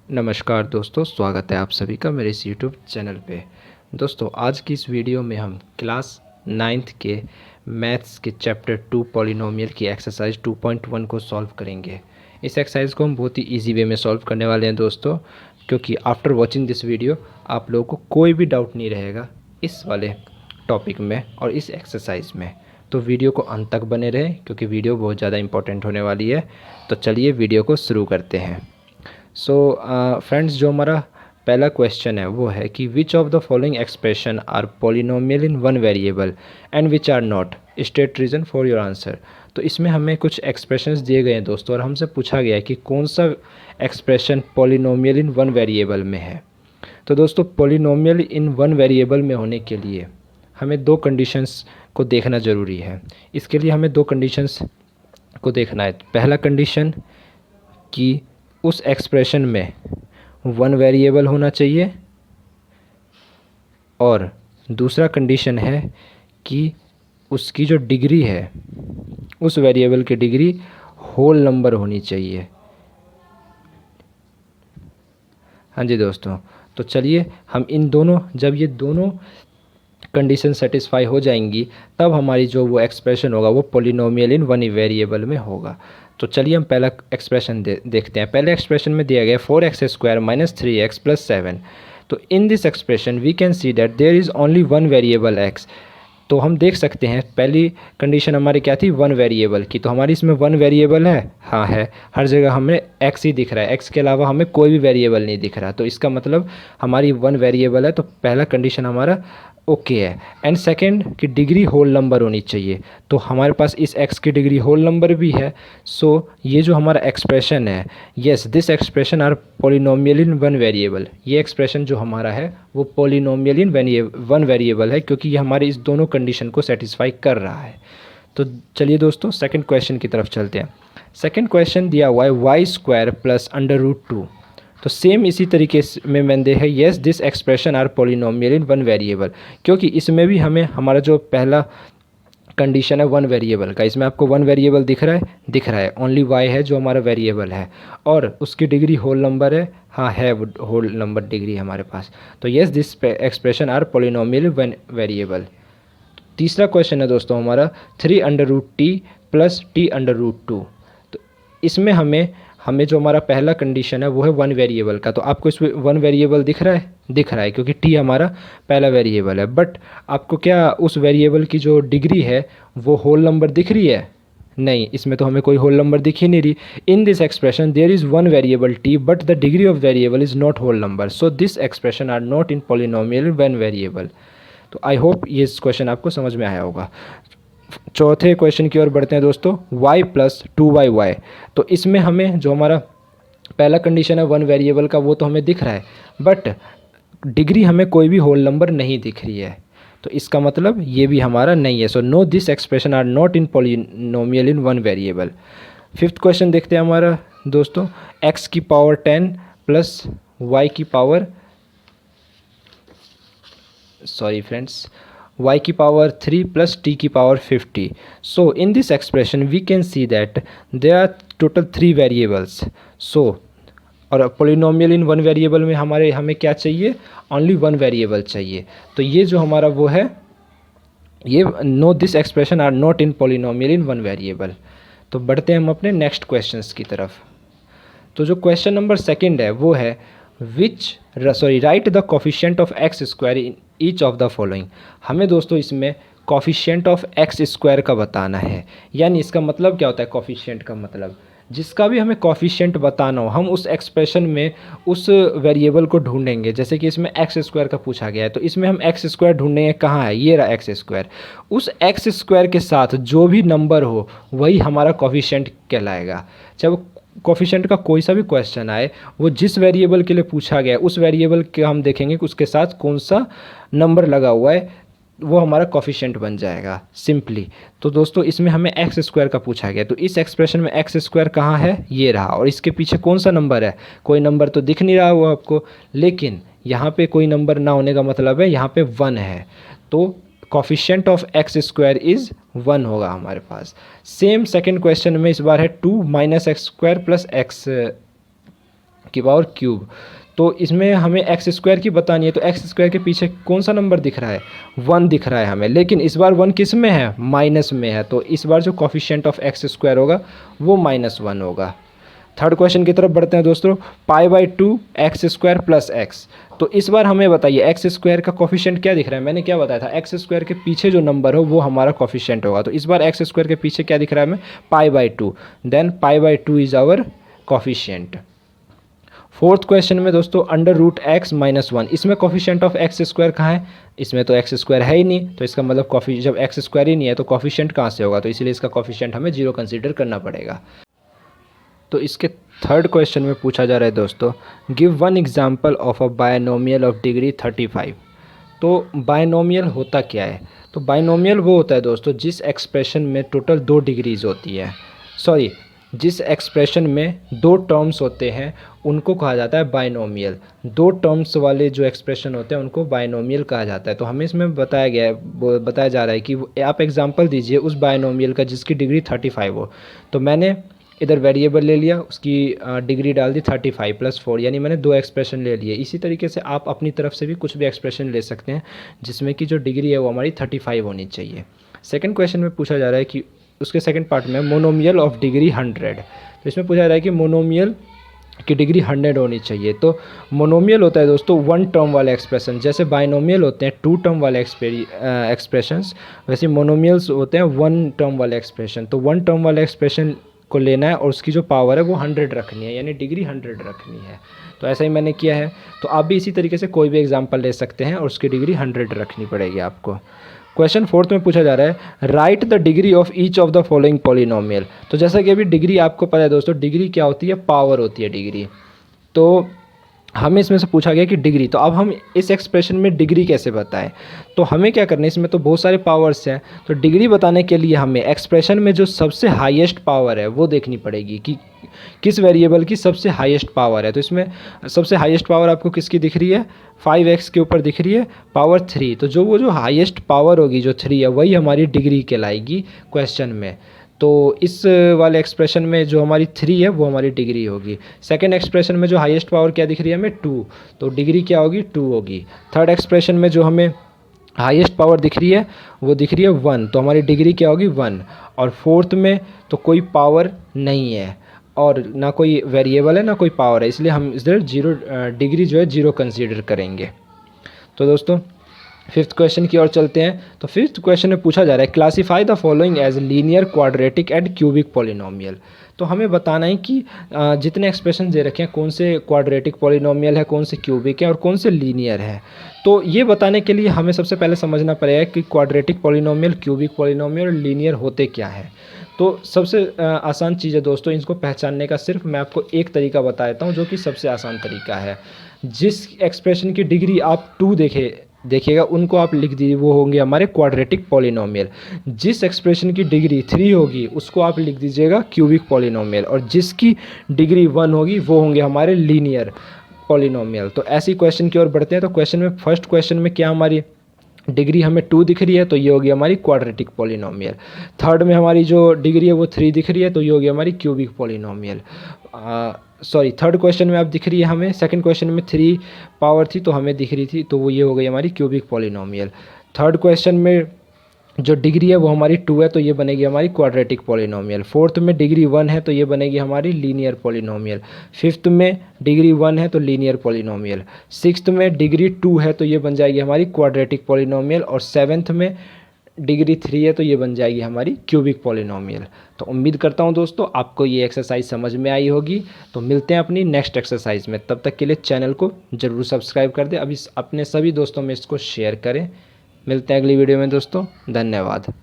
नमस्कार दोस्तों, स्वागत है आप सभी का मेरे इस यूट्यूब चैनल पे। दोस्तों, आज की इस वीडियो में हम क्लास 9th के मैथ्स के चैप्टर 2 पॉलिनोमियल की एक्सरसाइज 2.1 को सॉल्व करेंगे। इस एक्सरसाइज को हम बहुत ही इजी वे में सॉल्व करने वाले हैं दोस्तों, क्योंकि आफ्टर वॉचिंग दिस वीडियो आप लोगों को कोई भी डाउट नहीं रहेगा इस वाले टॉपिक में और इस एक्सरसाइज में। तो वीडियो को अंत तक बने रहें, क्योंकि वीडियो बहुत ज़्यादा इंपॉर्टेंट होने वाली है। तो चलिए वीडियो को शुरू करते हैं। फ्रेंड्स, जो हमारा पहला क्वेश्चन है वो है कि which of the following expression are polynomial in one variable and which are not, state reason for your answer. तो इसमें हमें कुछ एक्सप्रेशंस दिए गए हैं दोस्तों, और हमसे पूछा गया है कि कौन सा expression polynomial in one variable में है। तो दोस्तों, पॉलिनोमियल इन वन वेरिएबल में होने के लिए हमें दो कंडीशंस को देखना ज़रूरी है। इसके लिए हमें दो कंडीशंस को देखना है। पहला कंडीशन कि उस एक्सप्रेशन में वन वेरिएबल होना चाहिए, और दूसरा कंडीशन है कि उसकी जो डिग्री है, उस वेरिएबल की डिग्री होल नंबर होनी चाहिए। हाँ जी दोस्तों, तो चलिए हम इन दोनों, जब ये दोनों कंडीशन सेटिस्फाई हो जाएंगी तब हमारी जो वो एक्सप्रेशन होगा वो पॉलिनोमियल इन वन वेरिएबल में होगा। तो चलिए हम पहला एक्सप्रेशन देखते हैं। पहले एक्सप्रेशन में दिया गया 4x² - 3x + 7। तो in this expression we can see that there is only one variable x। तो हम देख सकते हैं पहली कंडीशन हमारी क्या थी, वन वेरिएबल की। तो हमारी इसमें वन वेरिएबल है, हाँ है, हर जगह हमें x ही दिख रहा है, x के अलावा हमें कोई भी वेरिएबल नहीं दिख रहा। तो इसका मतलब हमारी वन वेरिएबल है। तो पहला कंडीशन हमारा ओके है। एंड सेकंड की डिग्री होल नंबर होनी चाहिए। तो हमारे पास इस x की डिग्री होल नंबर भी है। सो ये जो हमारा एक्सप्रेशन है, yes this expression are polynomial in one variable, ये एक्सप्रेशन जो हमारा है वो पॉलिनोमियल इन वन वेरिएबल है, क्योंकि ये हमारे इस दोनों कंडीशन को सेटिस्फाई कर रहा है। तो चलिए दोस्तों सेकंड क्वेश्चन की तरफ चलते हैं। सेकंड क्वेश्चन दिया हुआ है y² + √2। तो सेम इसी तरीके में मैंने देखा है, yes this expression are polynomial in one variable, क्योंकि इसमें भी हमें हमारा जो पहला कंडीशन है वन वेरिएबल का, इसमें आपको वन वेरिएबल दिख रहा है, ओनली y है जो हमारा वेरिएबल है, और उसकी डिग्री होल नंबर है, हाँ है होल नंबर डिग्री हमारे पास। तो yes this expression are polynomial one variable. तीसरा क्वेश्चन है दोस्तों हमारा 3√t + t√2। तो इसमें हमें जो हमारा पहला कंडीशन है वो है वन वेरिएबल का। तो आपको इसमें वन वेरिएबल दिख रहा है, क्योंकि t हमारा पहला वेरिएबल है। बट आपको क्या उस वेरिएबल की जो डिग्री है वो होल नंबर दिख रही है? नहीं, इसमें तो हमें कोई होल नंबर दिख ही नहीं रही। In this expression there is one variable t but the degree of variable is not whole number, so this expression are not in polynomial one variable. तो आई होप ये क्वेश्चन आपको समझ में आया होगा। चौथे क्वेश्चन की ओर बढ़ते हैं दोस्तों, y + 2y। तो इसमें हमें जो हमारा पहला कंडीशन है वन वेरिएबल का वो तो हमें दिख रहा है, बट डिग्री हमें कोई भी होल नंबर नहीं दिख रही है। तो इसका मतलब ये भी हमारा नहीं है। So no this expression are not in polynomial in one variable. Fifth question देखते हैं हमारा दोस्तों, x की पावर 10 + y की पावर y की पावर 3 + t की power 50। So in this expression we can see that there are total 3 variables. So और polynomial in one variable में हमें क्या चाहिए, ओनली वन वेरिएबल चाहिए। तो ये जो हमारा वो है, ये no this expression are not in polynomial in one variable. तो बढ़ते हैं हम अपने नेक्स्ट क्वेश्चंस की तरफ। तो जो क्वेश्चन नंबर सेकंड है वो है right the coefficient of x² in each of the following. हमें दोस्तों इसमें कोफिशिएंट ऑफ x² का बताना है। यानी इसका मतलब क्या होता है, कोफिशिएंट का मतलब जिसका भी हमें कोफिशिएंट बताना हो, हम उस एक्सप्रेशन में उस वेरिएबल को ढूंढेंगे। जैसे कि इसमें x² का पूछा गया है, तो इसमें हम x² ढूंढेंगे, कहाँ है, ये रहा x²। उस x² के साथ जो भी नंबर हो वही हमारा कोफिशिएंट कहलाएगा। जब कोफिशिएंट का कोई सा भी क्वेश्चन आए, वो जिस वेरिएबल के लिए पूछा गया है उस वेरिएबल के हम देखेंगे कि उसके साथ कौन सा नंबर लगा हुआ है, वो हमारा कोफिशिएंट बन जाएगा सिंपली। तो दोस्तों इसमें हमें x² का पूछा गया, तो इस एक्सप्रेशन में x² कहाँ है, ये रहा, और इसके पीछे कौन सा नंबर है, कोई नंबर तो दिख नहीं रहा वो आपको, लेकिन यहाँ पे कोई नंबर ना होने का मतलब है यहाँ पे 1 है। तो कोफिशिएंट ऑफ x² इज़ 1 होगा हमारे पास। सेम सेकंड क्वेश्चन में इस बार है 2 - x² + x की पावर क्यूब। तो इसमें हमें एक्स स्क्वायर की बतानी है, तो एक्स स्क्वायर के पीछे कौन सा नंबर दिख रहा है, 1 दिख रहा है हमें, लेकिन इस बार 1 किस में है, माइनस में है, तो इस बार जो कोफिशिएंट ऑफ एक्स स्क्वायर होगा वो -1 होगा। थर्ड क्वेश्चन की तरफ बढ़ते हैं दोस्तों, π/2 एक्स स्क्वायर प्लस एक्स। तो इस बार हमें बताइए एक्स स्क्वायर का कोफिशिएंट क्या दिख रहा है, मैंने क्या बताया था, एक्स स्क्वायर के पीछे जो नंबर हो वो हमारा कोफिशिएंट होगा। तो इस बार एक्स स्क्वायर के पीछे क्या दिख रहा है हमें, π/2, then π/2 is our coefficient. Fourth question में दोस्तों √x - 1, इसमें कोफिशिएंट ऑफ एक्स स्क्वायर कहाँ है, इसमें तो एक्स स्क्वायर है ही नहीं, तो इसका मतलब जब एक्स स्क्वायर ही नहीं है तो कोफिशिएंट कहाँ से होगा, तो इसलिए इसका कोफिशिएंट हमें 0 कंसीडर करना पड़ेगा। तो इसके थर्ड क्वेश्चन में पूछा जा रहा है दोस्तों, give 1 example of a binomial of degree 35। तो बायनोमियल होता क्या है, तो बायनोमियल वो होता है दोस्तों जिस एक्सप्रेशन में टोटल 2 डिग्रीज होती है, सॉरी जिस एक्सप्रेशन में 2 टर्म्स होते हैं उनको कहा जाता है बायनोमियल। 2 टर्म्स वाले जो एक्सप्रेशन होते हैं उनको बायनोमियल कहा जाता है। तो हमें इसमें बताया जा रहा है कि आप एग्जांपल दीजिए उस बायनोमियल का जिसकी डिग्री 35 हो। तो मैंने इधर वेरिएबल ले लिया, उसकी डिग्री डाल दी 35 + 4, यानी मैंने 2 एक्सप्रेशन ले लिए। इसी तरीके से आप अपनी तरफ से भी कुछ भी एक्सप्रेशन ले सकते हैं जिसमें कि जो डिग्री है वो हमारी 35 होनी चाहिए। सेकंड क्वेश्चन में पूछा जा रहा है कि उसके सेकंड पार्ट में मोनोमियल ऑफ डिग्री 100। तो इसमें पूछा जा रहा है कि मोनोमियल की डिग्री 100 होनी चाहिए। तो मोनोमियल होता है दोस्तों 1 टर्म वाले एक्सप्रेशन, जैसे बायनोमियल होते हैं 2 टर्म वाले एक्सप्रेशंस, वैसे मोनोमियल्स होते हैं 1 टर्म वाले एक्सप्रेशन। तो 1 टर्म वाले एक्सप्रेशन को लेना है और उसकी जो पावर है वो 100 रखनी है, यानी डिग्री 100 रखनी है। तो ऐसा ही मैंने किया है। तो आप भी इसी तरीके से कोई भी एग्जांपल ले सकते हैं और उसकी डिग्री 100 रखनी पड़ेगी आपको। क्वेश्चन फोर्थ में पूछा जा रहा है, right the degree of each of the following polynomial. तो जैसा कि अभी डिग्री आपको पता है दोस्तों, डिग्री क्या होती है, पावर होती है डिग्री। तो हमें इसमें से पूछा गया कि डिग्री, तो अब हम इस एक्सप्रेशन में डिग्री कैसे बताएं। तो हमें क्या करना है, इसमें तो बहुत सारे पावर्स हैं, तो डिग्री बताने के लिए हमें एक्सप्रेशन में जो सबसे हाईएस्ट पावर है वो देखनी पड़ेगी कि किस वेरिएबल की सबसे हाईएस्ट पावर है। तो इसमें सबसे हाईएस्ट पावर आपको किसकी दिख रही है, 5x के ऊपर दिख रही है पावर 3। तो जो हाईएस्ट पावर होगी जो 3 है वही हमारी डिग्री कहलाएगी क्वेश्चन में। तो इस वाले एक्सप्रेशन में जो हमारी 3 है वो हमारी डिग्री होगी। सेकंड एक्सप्रेशन में जो हाईएस्ट पावर क्या दिख रही है हमें, 2, तो डिग्री क्या होगी, 2 होगी। थर्ड एक्सप्रेशन में जो हमें हाईएस्ट पावर दिख रही है वो दिख रही है 1, तो हमारी डिग्री क्या होगी, 1। और फोर्थ में तो कोई पावर नहीं है और ना कोई वेरिएबल है ना कोई पावर है, इसलिए हम इधर डिग्री जो है 0 कंसीडर करेंगे। तो दोस्तों फिफ्थ क्वेश्चन की ओर चलते हैं। तो फिफ्थ क्वेश्चन में पूछा जा रहा है, classify the following as linear, quadratic and cubic polynomial. तो हमें बताना है कि जितने एक्सप्रेशन दे रखे हैं कौन से क्वाड्रेटिक पॉलिनोमियल है, कौन से क्यूबिक है और कौन से लीनियर है। तो ये बताने के लिए हमें सबसे पहले समझना पड़ेगा कि क्वाड्रेटिक पॉलिनोमियल, क्यूबिक पॉलिनोमियल और लीनियर होते क्या है। तो सबसे आसान चीज़ है दोस्तों, इनको पहचानने का सिर्फ मैं आपको एक तरीका बता देता हूँ जो कि सबसे आसान तरीका है। जिस एक्सप्रेशन की डिग्री आप 2 देखिएगा उनको आप लिख दीजिए, वो होंगे हमारे क्वाड्रेटिक पॉलिनोमियल। जिस एक्सप्रेशन की डिग्री 3 होगी उसको आप लिख दीजिएगा क्यूबिक पॉलिनोमियल, और जिसकी डिग्री 1 होगी वो होंगे हमारे लीनियर पॉलिनोमियल। तो ऐसी क्वेश्चन की ओर बढ़ते हैं। तो क्वेश्चन में फर्स्ट क्वेश्चन में क्या हमारी डिग्री हमें 2 दिख रही है, तो ये होगी हमारी क्वाड्रेटिक पॉलिनोमियल। थर्ड में हमारी जो डिग्री है वो 3 दिख रही है, तो ये होगी हमारी क्यूबिक पॉलिनोमियल। थर्ड क्वेश्चन में अब दिख रही है हमें, सेकंड क्वेश्चन में 3 पावर थी तो हमें दिख रही थी, तो वो ये हो गई हमारी क्यूबिक पॉलिनोमियल। थर्ड क्वेश्चन में जो डिग्री है वो हमारी 2 है, तो ये बनेगी हमारी क्वाड्रेटिक पॉलिनोमियल। फोर्थ में डिग्री 1 है तो ये बनेगी हमारी लीनियर पॉलिनोमियल। फिफ्थ में डिग्री 1 है तो लीनियर पॉलिनोमियल। सिक्स्थ में डिग्री 2 है तो ये बन जाएगी हमारी क्वाड्रेटिक पॉलिनोमियल। और सेवन्थ में डिग्री 3 है तो ये बन जाएगी हमारी क्यूबिक पॉलिनोमियल। तो उम्मीद करता हूँ दोस्तों आपको ये एक्सरसाइज समझ में आई होगी। तो मिलते हैं अपनी नेक्स्ट एक्सरसाइज में, तब तक के लिए चैनल को ज़रूर सब्सक्राइब कर दें, अभी अपने सभी दोस्तों में इसको शेयर करें। मिलते हैं अगली वीडियो में दोस्तों, धन्यवाद।